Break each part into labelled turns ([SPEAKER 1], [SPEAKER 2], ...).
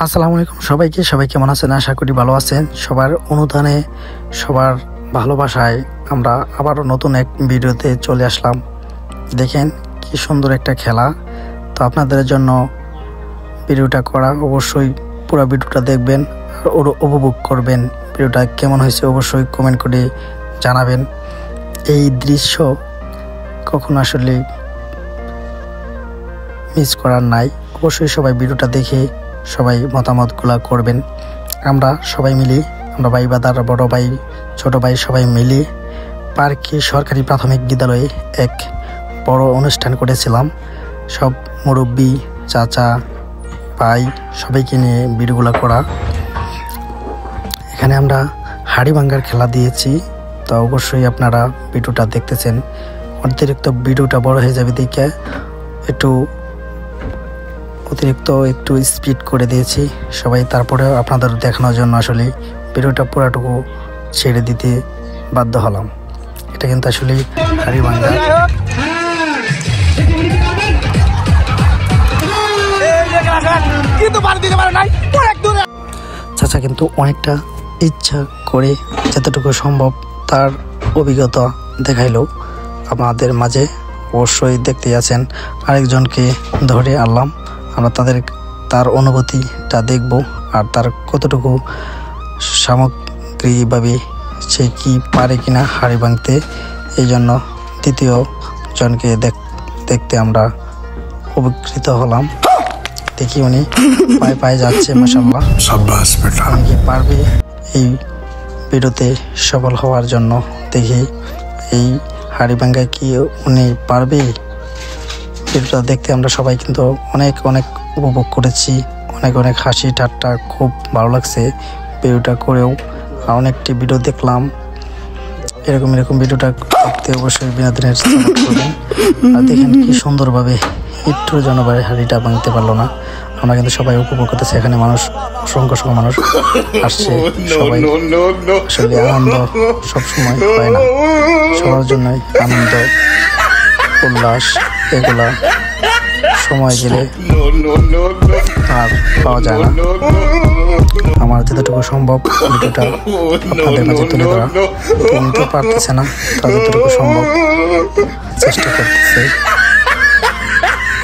[SPEAKER 1] আসসালামু আলাইকুম সবাইকে। সবাই কেমন আছেন? আশা করি ভালো আছেন। সবার অনুদানে, সবার ভালোবাসায় আমরা আবারও নতুন এক ভিডিওতে চলে আসলাম। দেখেন কি সুন্দর একটা খেলা। তো আপনাদের জন্য ভিডিওটা করা, অবশ্যই পুরো ভিডিওটা দেখবেন আর ওর উপভোগ করবেন। ভিডিওটা কেমন হয়েছে অবশ্যই কমেন্ট করে জানাবেন। এই দৃশ্য কখনো আসলে মিস করার নাই। অবশ্যই সবাই ভিডিওটা দেখে সবাই মতামতগুলো করবেন। আমরা সবাই মিলে, আমরা ভাই বাদার, বড় ভাই, ছোট ভাই সবাই মিলে পার্কে সরকারি প্রাথমিক বিদ্যালয়ে এক বড় অনুষ্ঠান করেছিলাম। সব মুরব্বী, চাচা, ভাই সবাইকে নিয়ে ভিডিওগুলো করা। এখানে আমরা হাড়ি ভাঙ্গার খেলা দিয়েছি। তো অবশ্যই আপনারা ভিডিওটা দেখতেছেন। অতিরিক্ত ভিডিওটা বড় হয়ে যাবে দেখে একটু স্পিড করে দিয়েছি সবাই। তারপরে আপনাদের দেখানোর জন্য আসলে ভিডিওটা পুরাটুকু ছেড়ে দিতে বাধ্য হলাম। এটা কিন্তু আসলে হাড়ি ভাঙ্গা। চাচা কিন্তু অনেকটা ইচ্ছা করে যতটুকু সম্ভব তার অভিজ্ঞতা দেখাইলো আমাদের মাঝে। অবশ্যই দেখতে আছেন। আরেকজনকে ধরে আনলাম, আমরা তার অনুভূতিটা দেখব আর তার কতটুকু সামগ্রিকভাবে সে কি পারে কিনা হাড়ি ভাঙতে। এই জন্য দ্বিতীয় জনকে দেখতে আমরা উপকৃত হলাম। দেখি উনি পায়ে যাচ্ছে, মাশাআল্লাহ। উনি কি পারবে এই ভিডিওতে সফল হওয়ার জন্য? দেখি এই হাড়ি ভাঙ্গায় কি উনি পারবে। ভিডিওটা দেখতে আমরা সবাই কিন্তু অনেক উপভোগ করেছি। অনেক হাসি ঠাট্টা, খুব ভালো লাগছে ভিডিওটা করেও। অনেকটি ভিডিও দেখলাম। এরকম ভিডিওটা দেখতে অবশ্যই বিনোদনের সাপোর্ট করবেন। আর দেখেন কি সুন্দরভাবে একটু জনবারে হাড়িটা ভাঙতে পারলো না। আমরা কিন্তু সবাই উপভোগ করতেছি। এখানে মানুষ, অসংখ্য মানুষ আসছে। সবাই আসলে আনন্দ সবসময় হয় না, সবার জন্যই আনন্দ উল্লাস এগুলা সময় গেলে আর পাওয়া যায় না। আমার যতটুকু সম্ভব ভিডিওটা আপনাদের মাঝে তুলে ধরা। তো পারতেছে না, তা যতটুকু সম্ভব চেষ্টা করতেছে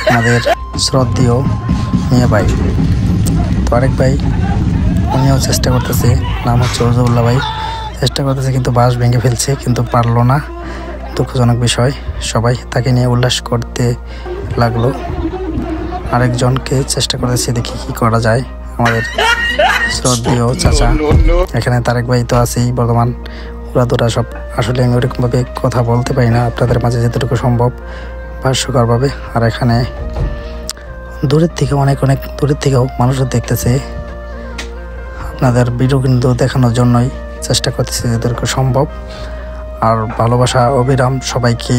[SPEAKER 1] আমাদের শ্রদ্ধেয় মিয়া ভাই। তো আরেক ভাই উনিও চেষ্টা করতেছে, নাম হচ্ছে রজউল্লাহ ভাই। চেষ্টা করতেছে কিন্তু বাঁশ ভেঙে ফেলছে, কিন্তু পারলো না। দুঃখজনক বিষয়। সবাই তাকে নিয়ে উল্লাস করতে লাগলো। আরেকজনকে চেষ্টা করতেছে, দেখি কি করা যায়। আমাদের শ্রদ্ধেয় চাচা, এখানে তারেক ভাই তো আছেই বর্তমান। ওরা সব আসলে আমি ওরকমভাবে কথা বলতে পারি না, আপনাদের মাঝে যতটুকু সম্ভব ভাষ্যকরভাবে। আর এখানে দূরের থেকে অনেক দূরের থেকেও মানুষরা দেখতেছে। আপনাদের ভিডিও কিন্তু দেখানোর জন্যই চেষ্টা করতেছে যতটুকু সম্ভব। আর ভালোবাসা অবিরাম সবাইকে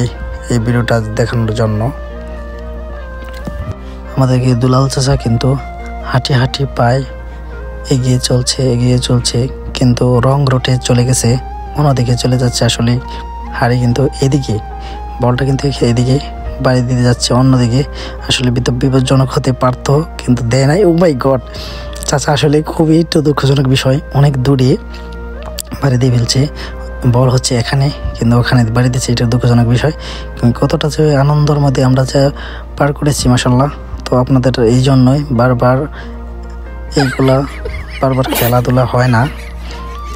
[SPEAKER 1] এই ভিডিওটা দেখানোর জন্য। আমাদেরকে দুলাল চাচা কিন্তু হাঁটি পায় এগিয়ে চলছে, কিন্তু রং রোটে চলে গেছে, অন্যদিকে চলে যাচ্ছে। আসলে হাড়ি কিন্তু এদিকে, বলটা কিন্তু এদিকে বাড়ি দিতে যাচ্ছে অন্যদিকে। আসলে বিপজ্জনক হতে পারত, কিন্তু দেয় নাই। ও মাই গড, চাচা আসলে খুবই একটু দুঃখজনক বিষয়। অনেক দূরে বাড়ি দিয়ে ফেলছে। বল হচ্ছে এখানে, কিন্তু ওখানে বাড়ি দিচ্ছে। এটা দুঃখজনক বিষয়। কতটা যে আনন্দের মধ্যে আমরা যা পার করেছি, মাশাআল্লাহ। তো আপনাদের এই জন্যই বারবার খেলাধুলা হয় না।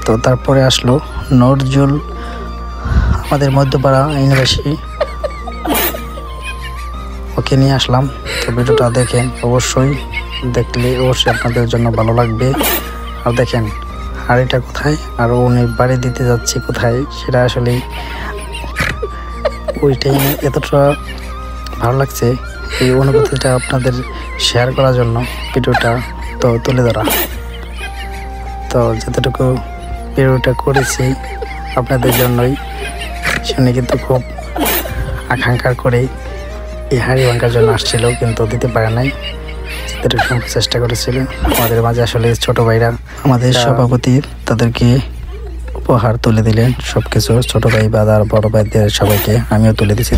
[SPEAKER 1] তো তারপরে আসলো নজরুল, আমাদের মধ্যপাড়া ইউনিভার্সিটি, ওকে নিয়ে আসলাম। তো ভিডিওটা দেখেন, দেখলে অবশ্যই আপনাদের জন্য ভালো লাগবে। আর দেখেন হাড়িটা কোথায় আর উনি বাড়ি দিতে যাচ্ছে কোথায়, সেটা আসলে ওই টাইমে এতটা ভালো লাগছে। এই অনুভূতিটা আপনাদের শেয়ার করার জন্য ভিডিওটা তো তুলে ধরা। তো যতটুকু ভিডিওটা করেছি আপনাদের জন্যই, শুনে কিন্তু খুব আকাঙ্ক্ষা করে এই হাড়ি ভাঙার জন্য আসছিল, কিন্তু দিতে পারে নাই। যতটুকু চেষ্টা করেছিল। আমাদের মাঝে আসলে ছোট ভাইরা, আমাদের সভাপতি, তাদেরকে উপহার তুলে দিলেন সবকিছু। ছোট ভাই, বাদার, বড় ভাইদের সবাইকে আমিও তুলে দিয়েছি।